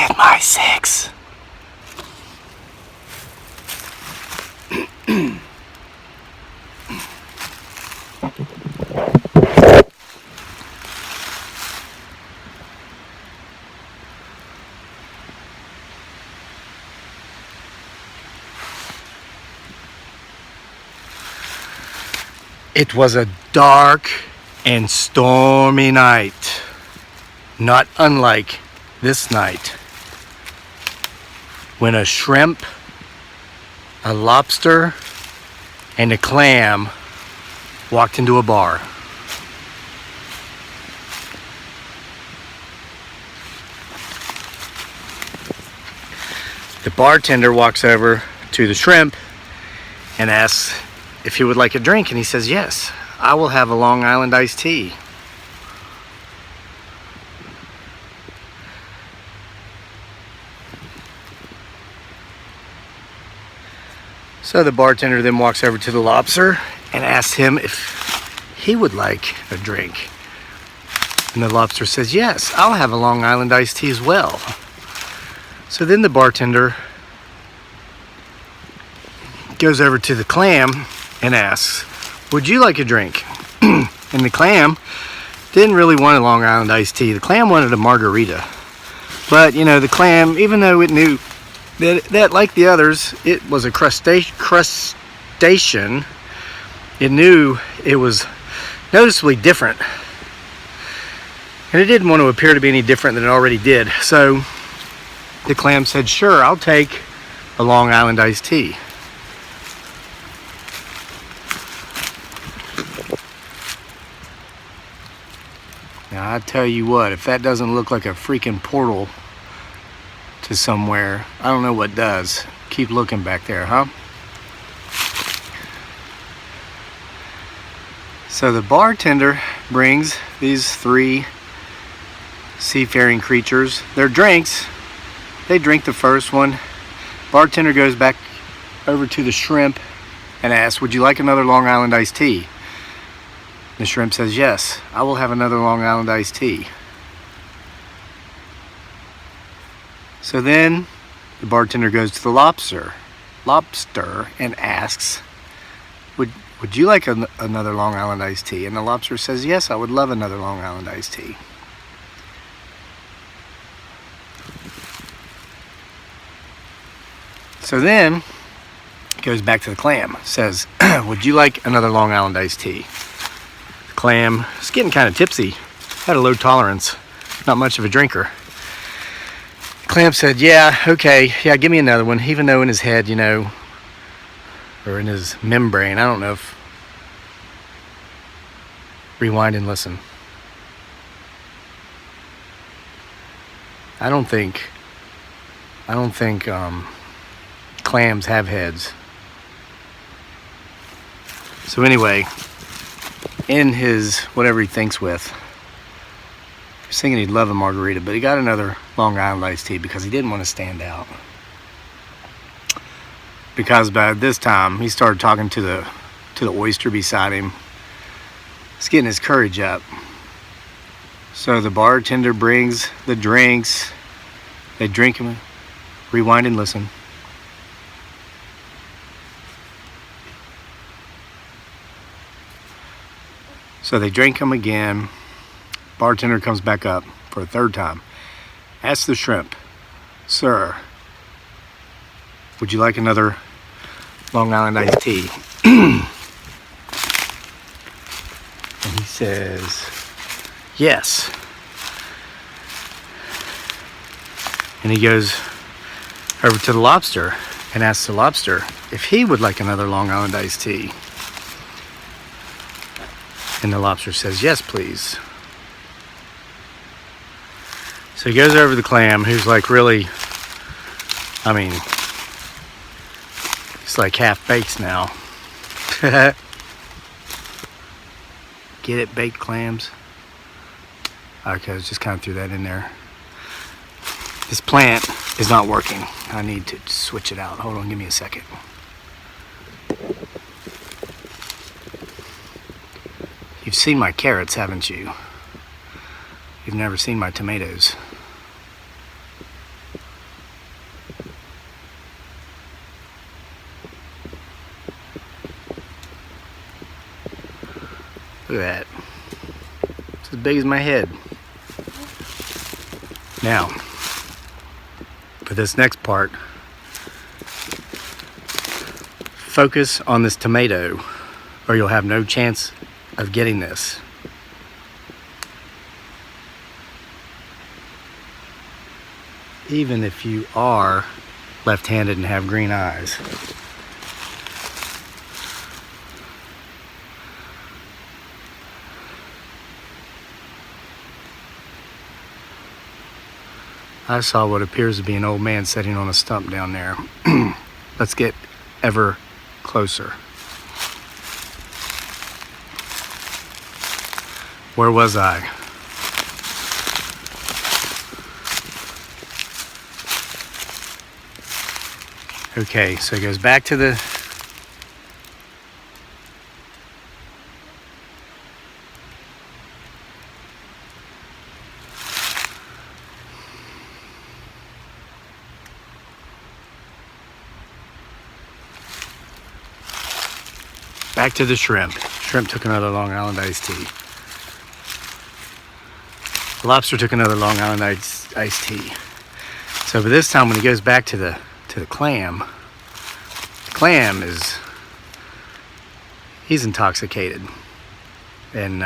at my 6. It was a dark and stormy night, not unlike this night, when a shrimp, a lobster, and a clam walked into a bar. The bartender walks over to the shrimp and asks if he would like a drink, and he says, yes, I will have a Long Island iced tea. So the bartender then walks over to the lobster and asks him if he would like a drink. And the lobster says, yes, I'll have a Long Island iced tea as well. So then the bartender goes over to the clam and asks, would you like a drink? And the clam didn't really want a Long Island iced tea. The clam wanted a margarita. But, you know, the clam, even though it knew that like the others, it was a crustacean, it knew it was noticeably different. And it didn't want to appear to be any different than it already did. So the clam said, sure, I'll take a Long Island iced tea. Now, I tell you what, if that doesn't look like a freaking portal to somewhere, I don't know what does. Keep looking back there, huh? So the bartender brings these 3 seafaring creatures their drinks. They drink the first one. Bartender goes back over to the shrimp and asks, would you like another Long Island iced tea? The shrimp says, yes, I will have another Long Island iced tea. So then the bartender goes to the lobster and asks, would you like another Long Island iced tea? And the lobster says, yes, I would love another Long Island iced tea. So then it goes back to the clam, says, would you like another Long Island iced tea? Clam is getting kind of tipsy, had a low tolerance, not much of a drinker. Clam said, yeah, okay, yeah, give me another one, even though in his head, you know, or in his membrane, I don't know if, rewind and listen. I don't think clams have heads. So anyway, in his whatever he thinks with, he was thinking he'd love a margarita, but he got another Long Island iced tea because he didn't want to stand out. Because by this time he started talking to the oyster beside him. He's getting his courage up. So the bartender brings the drinks. They drink them. Rewind and listen. So they drink them again. Bartender comes back up for a third time. Asks the shrimp, sir, would you like another Long Island iced tea? And he says, yes. And he goes over to the lobster and asks the lobster if he would like another Long Island iced tea. And the lobster says, yes, please. So he goes over to the clam, who's like really, I mean, it's like half baked now. Get it, baked clams? Okay, I just kind of threw that in there. This plant is not working. I need to switch it out. Hold on, give me a second. You've seen my carrots, haven't you? You've never seen my tomatoes. at that. It's as big as my head. Now, for this next part, focus on this tomato or you'll have no chance of getting this. Even if you are left-handed and have green eyes. I saw what appears to be an old man sitting on a stump down there. Let's get ever closer. Where was I? Okay, so it goes back to the shrimp. Shrimp took another Long Island iced tea. Lobster took another Long Island iced tea. So, but this time when he goes back to the clam is, he's intoxicated. And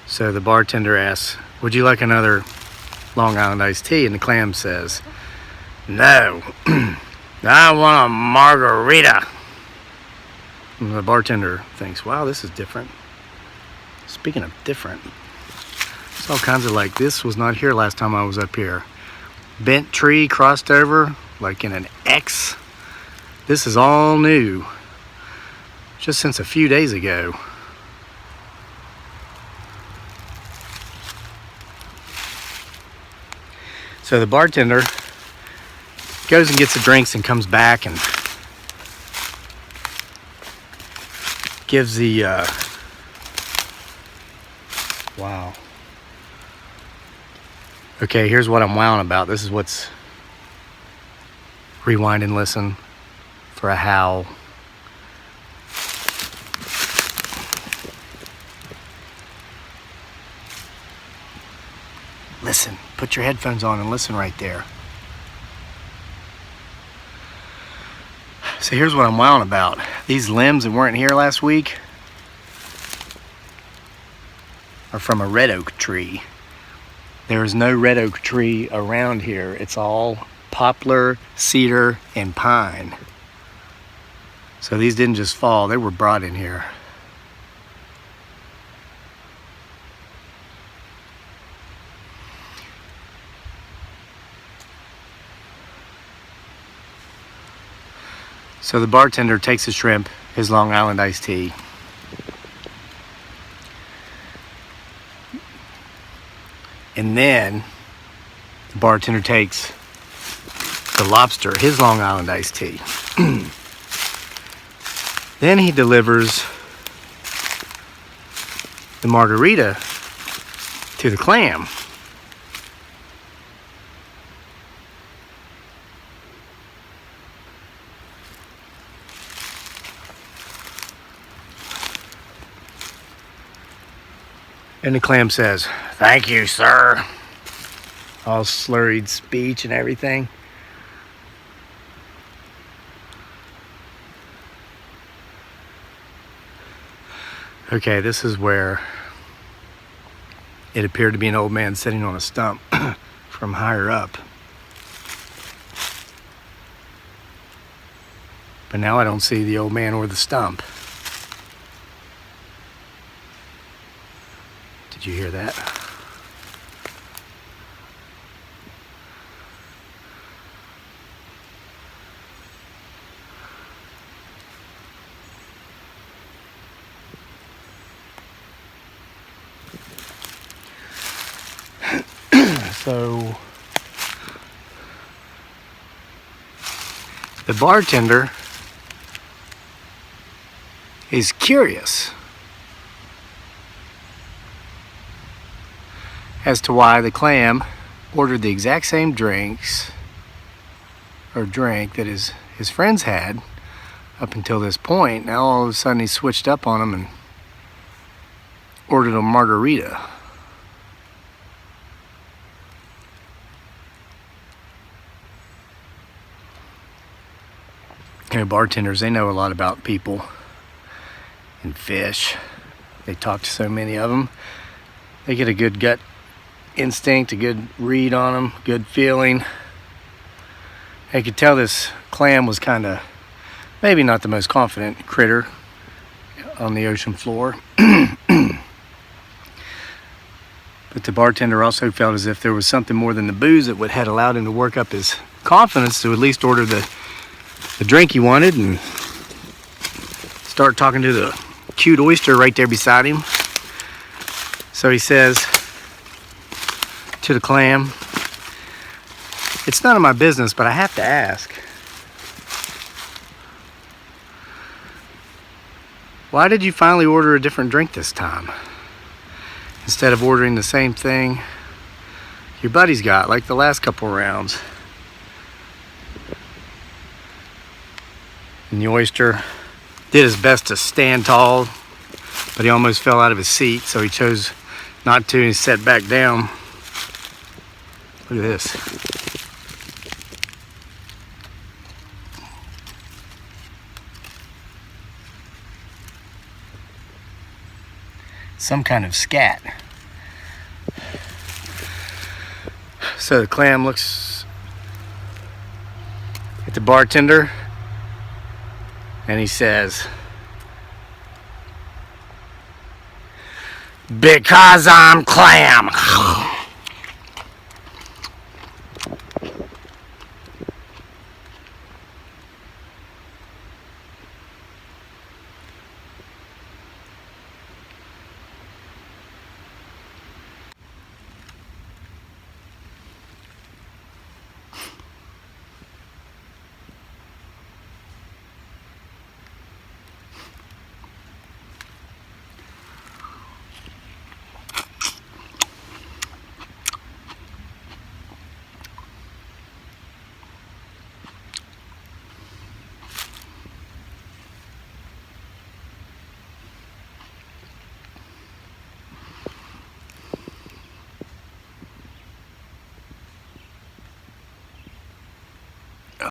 so the bartender asks, "Would you like another Long Island iced tea?" And the clam says, "No, I want a margarita." And the bartender thinks, "Wow, this is different." Speaking of different, it's all kinds of, like, this was not here last time I was up here. Bent tree crossed over like in an X. This is all new, just since a few days ago. So the bartender goes and gets the drinks and comes back and gives the wow. Okay, here's what I'm wowing about. This is what's, rewind and listen for a howl. Listen, put your headphones on and listen right there. So here's what I'm wowing about. These limbs that weren't here last week are from a red oak tree. There is no red oak tree around here. It's all poplar, cedar, and pine. So these didn't just fall, they were brought in here. So the bartender takes the shrimp, his Long Island iced tea, and then the bartender takes the lobster, his Long Island iced tea. Then he delivers the margarita to the clam. And the clam says, "Thank you, sir." All slurred speech and everything. Okay, this is where it appeared to be an old man sitting on a stump from higher up. But now I don't see the old man or the stump. Did you hear that? So the bartender is curious as to why the clam ordered the exact same drinks or drink that his friends had up until this point. Now all of a sudden he switched up on him and ordered a margarita. You know, bartenders, they know a lot about people and fish. They talk to so many of them. They get a good gut instinct, a good read on them, good feeling. I could tell this clam was kind of maybe not the most confident critter on the ocean floor. But the bartender also felt as if there was something more than the booze that had allowed him to work up his confidence to at least order the drink he wanted and start talking to the cute oyster right there beside him. So he says to the clam, "It's none of my business, but I have to ask. Why did you finally order a different drink this time? Instead of ordering the same thing your buddies got, like the last couple rounds?" And the oyster did his best to stand tall, but he almost fell out of his seat, so he chose not to and he sat back down. Look at this. Some kind of scat. So the clam looks at the bartender and he says, "Because I'm clam."